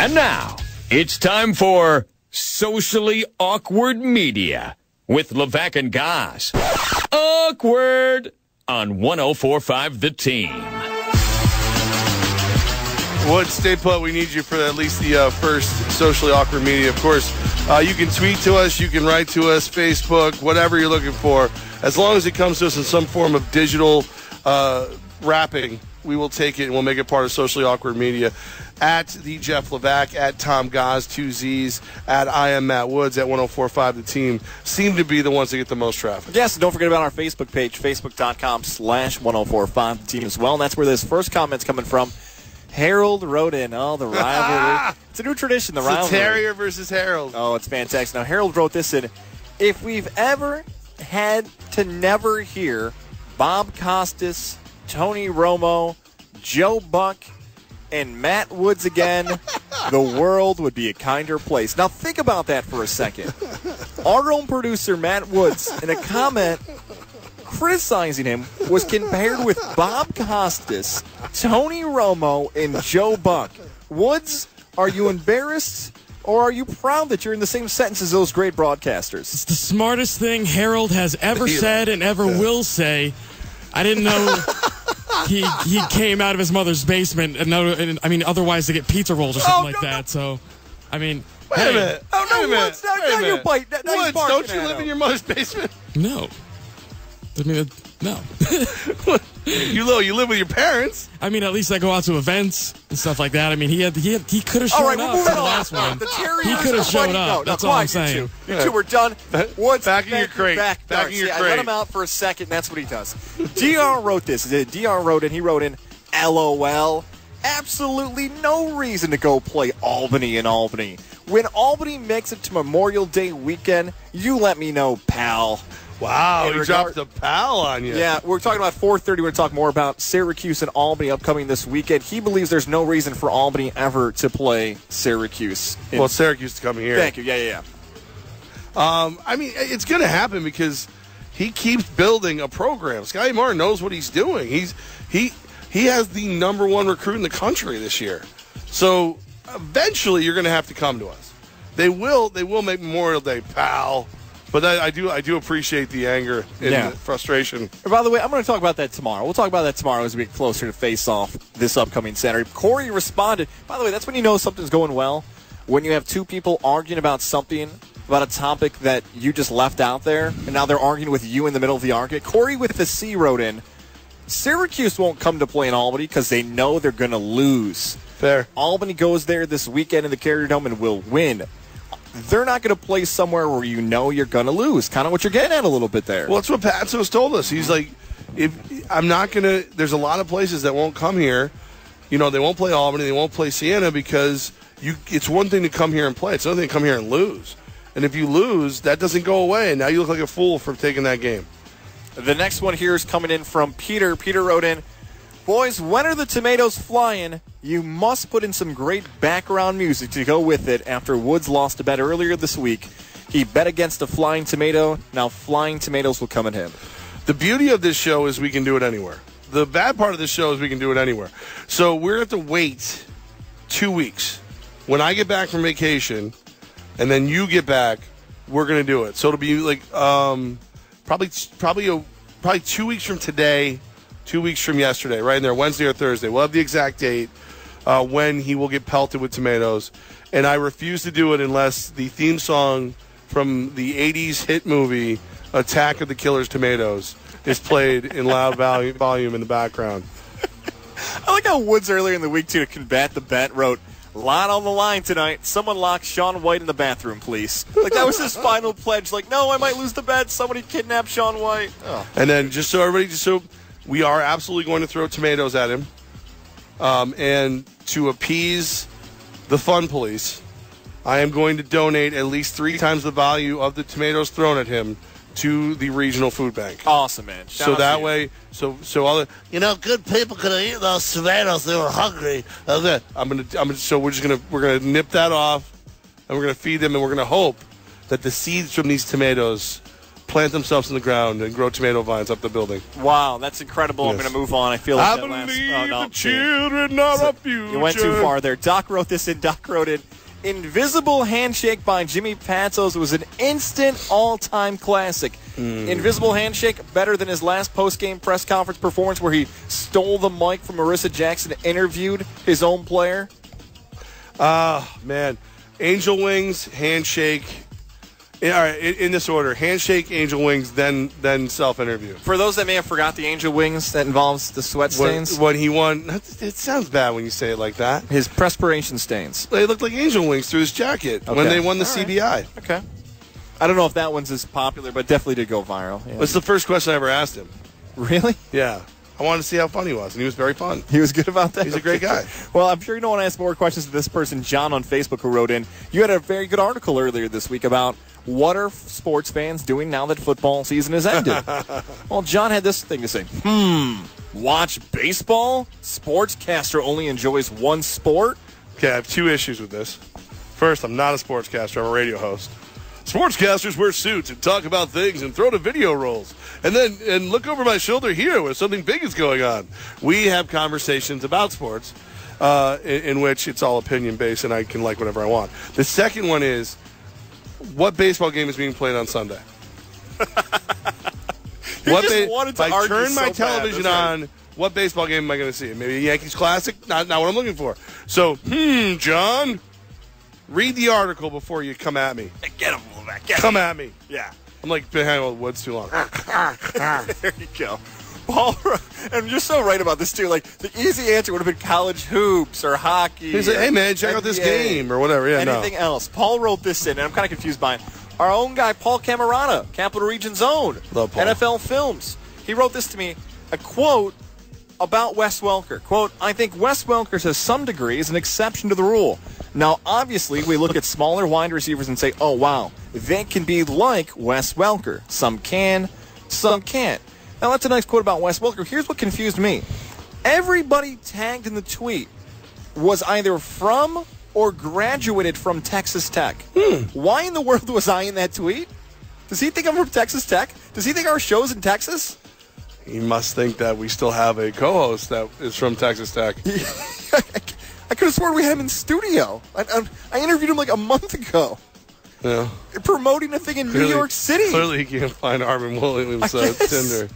And now, it's time for Socially Awkward Media with Levack Goz. Awkward on 104.5 The Team. Wood, stay put. We need you for at least the first Socially Awkward Media. Of course, you can tweet to us, you can write to us, Facebook, whatever you're looking for. As long as it comes to us in some form of digital wrapping, we will take it and we'll make it part of Socially Awkward Media. At the Jeff Levack, at Tom Goz, 2 Z's, at I am Matt Woods, at 104.5 The Team seem to be the ones that get the most traffic. Yes, and don't forget about our Facebook page, facebook.com/1045 The Team as well. And that's where this first comment's coming from. Harold wrote in, the rivalry. It's a new tradition, the rivalry. Terrier versus Harold. Oh, it's fantastic. Now, Harold wrote this in. If we've ever had to never hear Bob Costas, Tony Romo, Joe Buck, and Matt Woods again, the world would be a kinder place. Now, think about that for a second. Our own producer, Matt Woods, in a comment criticizing him, was compared with Bob Costas, Tony Romo, and Joe Buck. Woods, are you embarrassed, or are you proud that you're in the same sentence as those great broadcasters? It's the smartest thing Harold has ever said and ever will say. I didn't know he came out of his mother's basement, otherwise to get pizza rolls or something like that. So, I mean, wait a minute. Oh, no, Woods, now you bite. Woods, don't you live in your mother's basement? No. I mean, no. You live with your parents. I mean, at least I go out to events and stuff like that. I mean, he could have shown up for the last one. He could have shown up. That's all I'm saying. You two are done. Woods, back in your crate. Back in your crate. I let him out for a second. That's what he does. DR wrote this. He wrote in, LOL. Absolutely no reason to go play Albany in Albany. When Albany makes it to Memorial Day weekend, you let me know, pal. Wow, he dropped the pal on you. Yeah, we're talking about 4:30. We're going to talk more about Syracuse and Albany upcoming this weekend. He believes there's no reason for Albany ever to play Syracuse. Well, Syracuse to come here. Thank you. Yeah. I mean, it's going to happen because he keeps building a program. Scotty Martin knows what he's doing. He has the number one recruit in the country this year. So eventually, you're going to have to come to us. They will make Memorial Day, pal. But I do appreciate the anger and the frustration. By the way, I'm going to talk about that tomorrow. We'll talk about that tomorrow as we get closer to face-off this upcoming Saturday. Corey responded. By the way, that's when you know something's going well. When you have two people arguing about something, about a topic that you just left out there, and now they're arguing with you in the middle of the argument. Corey with the C wrote in, Syracuse won't come to play in Albany because they know they're going to lose. Fair. Albany goes there this weekend in the Carrier Dome and will win. They're not going to play somewhere where you know you're going to lose. Kind of what you're getting at a little bit there. Well, that's what Patsos told us. He's like, I'm not going to – there's a lot of places that won't come here. You know, they won't play Albany. They won't play Siena because it's one thing to come here and play. It's another thing to come here and lose. And if you lose, that doesn't go away. And now you look like a fool for taking that game. The next one here is coming in from Peter. Peter wrote in, boys, when are the tomatoes flying? You must put in some great background music to go with it after Woods lost a bet earlier this week. He bet against a flying tomato. Now flying tomatoes will come at him. The beauty of this show is we can do it anywhere. The bad part of this show is we can do it anywhere. So we're going to have to wait 2 weeks. When I get back from vacation and then you get back, we're going to do it. So it'll be like probably 2 weeks from today, 2 weeks from yesterday, right in there, Wednesday or Thursday. We'll have the exact date when he will get pelted with tomatoes. And I refuse to do it unless the theme song from the 80s hit movie, Attack of the Killer's Tomatoes, is played in loud volume in the background. I like how Woods earlier in the week, too, to combat the bet, wrote, lot on the line tonight. Someone lock Shaun White in the bathroom, please. Like, that was his final pledge. Like, no, I might lose the bet. Somebody kidnap Shaun White. Oh. And then we are absolutely going to throw tomatoes at him. And to appease the fun police, I am going to donate at least 3 times the value of the tomatoes thrown at him to the regional food bank. Awesome, man. So that way, so all the good people could have eaten those tomatoes. They were hungry. So we're gonna nip that off, and we're gonna feed them, and we're gonna hope that the seeds from these tomatoes plant themselves in the ground and grow tomato vines up the building. Wow, that's incredible. Yes. I'm going to move on. I feel like I that last... believe Oh, no. the children are our future. You went too far there. Doc wrote this in. Doc wrote it. Invisible Handshake by Jimmy Patsos was an instant all-time classic. Invisible Handshake, better than his last post-game press conference performance where he stole the mic from Marissa Jackson and interviewed his own player. Man. Angel Wings, Handshake. All right, in this order. Handshake, Angel Wings, then self-interview. For those that may have forgot the Angel Wings, that involves the sweat stains. When he won, it sounds bad when you say it like that. His perspiration stains. They looked like Angel Wings through his jacket when they won the CBI. Okay. I don't know if that one's as popular, but definitely did go viral. Yeah. It's the first question I ever asked him. Really? Yeah. I wanted to see how fun he was, and he was very fun. He was good about that? He's a great guy. Well, I'm sure you don't want to ask more questions to this person, John, on Facebook, who wrote in. You had a very good article earlier this week about what are sports fans doing now that football season has ended. Well, John had this thing to say. Watch baseball? Sportscaster only enjoys one sport? Okay, I have two issues with this. First, I'm not a sportscaster. I'm a radio host. Sportscasters wear suits and talk about things and throw to video rolls. And look over my shoulder here where something big is going on. We have conversations about sports in which it's all opinion-based and I can like whatever I want. The second one is, what baseball game is being played on Sunday? If I turn my television on, what baseball game am I going to see? Maybe a Yankees Classic? Not what I'm looking for. So, John, read the article before you come at me. Get him, Levack. Come at me. Yeah. I'm like been hanging with Woods too long. There you go. Paul, and you're so right about this, too. Like, the easy answer would have been college hoops or hockey. He's like, hey, man, check out this game or whatever. Yeah, anything else. Paul wrote this in, and I'm kind of confused by it. Our own guy, Paul Camerata, Capital Region's own. Love Paul. NFL Films. He wrote this to me, a quote about Wes Welker. Quote, I think Wes Welker to some degree is an exception to the rule. Now, obviously, we look at smaller wide receivers and say, oh, wow, they can be like Wes Welker. Some can, some can't. Now, that's a nice quote about Wes Welker. Here's what confused me. Everybody tagged in the tweet was either from or graduated from Texas Tech. Why in the world was I in that tweet? Does he think I'm from Texas Tech? Does he think our show's in Texas? He must think that we still have a co-host that is from Texas Tech. I could have sworn we had him in studio. I interviewed him like a month ago. Yeah. Promoting a thing in New York City. Clearly he can't find Armin Williams' Tinder. Tinder.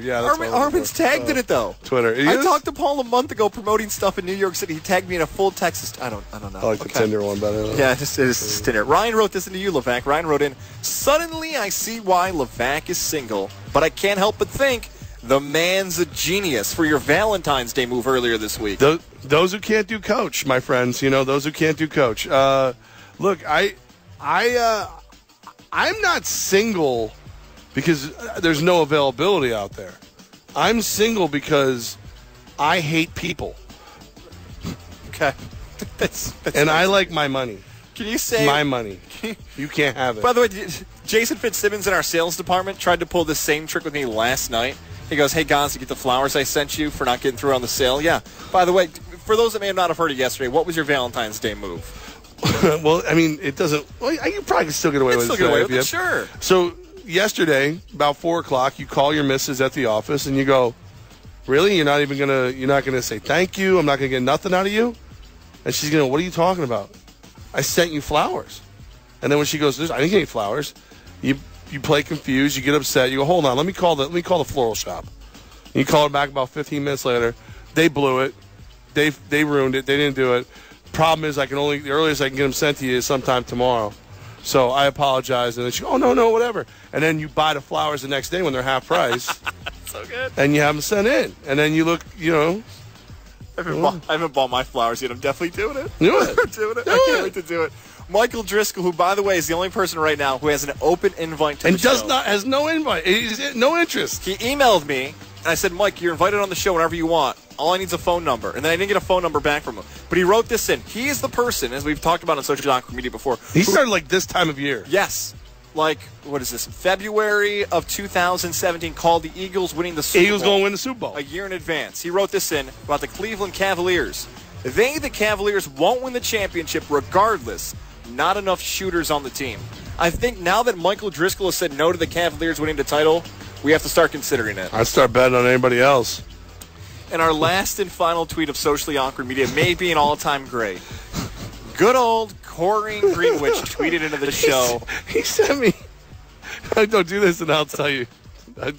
Yeah, that's Armin's tagged in it, though. Twitter. I talked to Paul a month ago promoting stuff in New York City. He tagged me in a full Texas. I don't know. I like the Tinder one better. Yeah, it's Tinder. Ryan wrote this into you, Levack. Ryan wrote in, suddenly I see why Levack is single, but I can't help but think the man's a genius for your Valentine's Day move earlier this week. Those who can't do coach, my friends. Those who can't do coach. Look, I'm not single because there's no availability out there. I'm single because I hate people. Okay. That's and nice. I like my money. Can you say... My money. You can't have it. By the way, Jason Fitzsimmons in our sales department tried to pull the same trick with me last night. He goes, hey, Goz, you get the flowers I sent you for not getting through on the sale? Yeah. By the way, for those that may not have heard it yesterday, what was your Valentine's Day move? Well, I mean, it doesn't... Well, you probably can still get away with it. Still get away with it, sure. So... Yesterday, about 4 o'clock, you call your missus at the office and you go, really? You're not gonna say thank you? I'm not gonna get nothing out of you? And she's gonna, what are you talking about? I sent you flowers. And then when she goes, I didn't get any flowers. You play confused, you get upset, you go, hold on, let me call the floral shop. And you call her back about 15 minutes later, they blew it, they ruined it, they didn't do it. Problem is the earliest I can get them sent to you is sometime tomorrow. So I apologize, and then she goes, oh, no, whatever. And then you buy the flowers the next day when they're half price. So good. And you have them sent in. And then you look, I haven't bought my flowers yet. I'm definitely doing it. Do it. I'm doing it. I can't wait to do it. Michael Driscoll, who, by the way, is the only person right now who has an open invite to the show. And has no invite. He's no interest. He emailed me, and I said, Mike, you're invited on the show whenever you want. All I need is a phone number. And then I didn't get a phone number back from him. But he wrote this in. He is the person, as we've talked about on social media before. He started like this time of year. Yes. Like, what is this? February of 2017, called the Eagles winning the Super Bowl. Eagles going to win the Super Bowl. A year in advance. He wrote this in about the Cleveland Cavaliers. The Cavaliers, won't win the championship regardless. Not enough shooters on the team. I think now that Michael Driscoll has said no to the Cavaliers winning the title, we have to start considering it. I'd start betting on anybody else. And our last and final tweet of Socially Awkward Media may be an all-time great. Good old Corey Greenwich tweeted into the show. He sent me. Don't do this, and I'll tell you.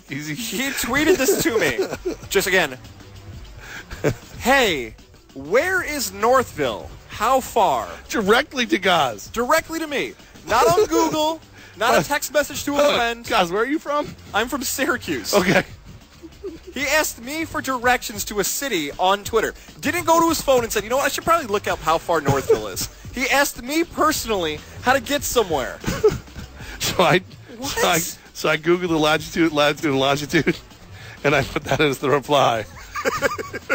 He tweeted this to me. Just again. Hey, where is Northville? How far? Directly to Goz. Directly to me. Not on Google. Not a text message to a friend. Goz, where are you from? I'm from Syracuse. Okay. He asked me for directions to a city on Twitter. Didn't go to his phone and said, you know what, I should probably look up how far Northville is. He asked me personally how to get somewhere. So I Googled the latitude, and longitude, and I put that as the reply.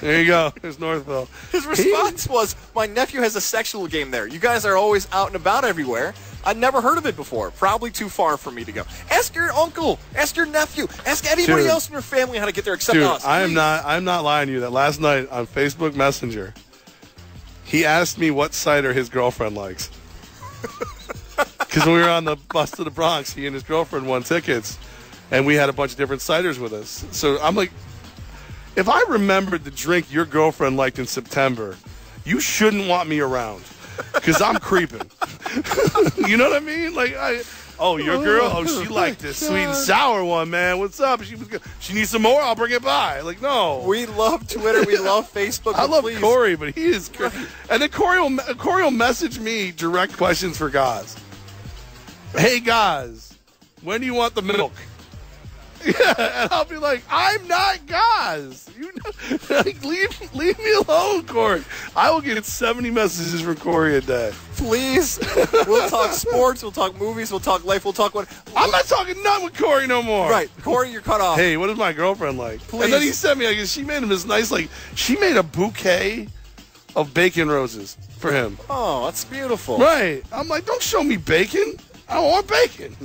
There you go. There's Northville. His response was, my nephew has a sexual game there. You guys are always out and about everywhere. I'd never heard of it before. Probably too far for me to go. Ask your uncle. Ask your nephew. Ask anybody else in your family how to get there except us. I'm not lying to you. That last night on Facebook Messenger, he asked me what cider his girlfriend likes. Because when we were on the bus to the Bronx, he and his girlfriend won tickets, and we had a bunch of different ciders with us. So I'm like, if I remembered the drink your girlfriend liked in September, you shouldn't want me around. Because I'm creeping. You know what I mean? Like, your girl? Oh, she liked this sweet and sour one, man. What's up? She needs some more? I'll bring it by. Like, no. We love Twitter. We love Facebook. I love Corey, but he is crazy. And then Corey will message me direct questions for Goz. Hey, Goz, when do you want the milk? Yeah, and I'll be like, I'm not Goz. You know, like, leave me alone, Corey. I will get 70 messages from Corey a day. Please. We'll talk sports. We'll talk movies. We'll talk life. We'll talk what. I'm not talking none with Corey no more. Right, Corey, you're cut off. Hey, what is my girlfriend like? Please. And then he sent me, like, she made him this nice, like, she made a bouquet of bacon roses for him. Oh, that's beautiful. Right. I'm like, don't show me bacon. I don't want bacon.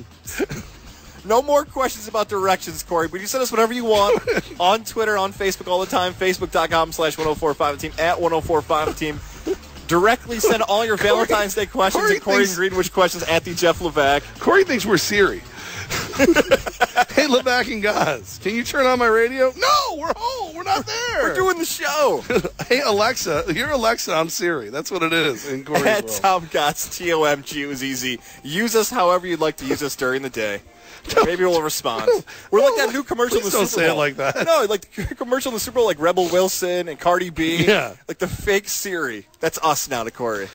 No more questions about directions, Corey, but you send us whatever you want on Twitter, on Facebook all the time, facebook.com/1045team, at 1045team. Directly send all your Valentine's Day questions and Corey and Greenwich questions at the Jeff Levack. Corey thinks we're Siri. Hey, Levack and Goz, can you turn on my radio? No, we're home. We're not there. We're doing the show. Hey, Alexa, you're Alexa, I'm Siri. That's what it is in Corey's At world. Tom Gotts, TOMGUZZ. Use us however you'd like to use us during the day. Maybe we'll respond. We're like that new commercial in the Super Bowl. Don't say it like that. No, like the commercial in the Super Bowl, like Rebel Wilson and Cardi B. Yeah. Like the fake Siri. That's us now to Corey.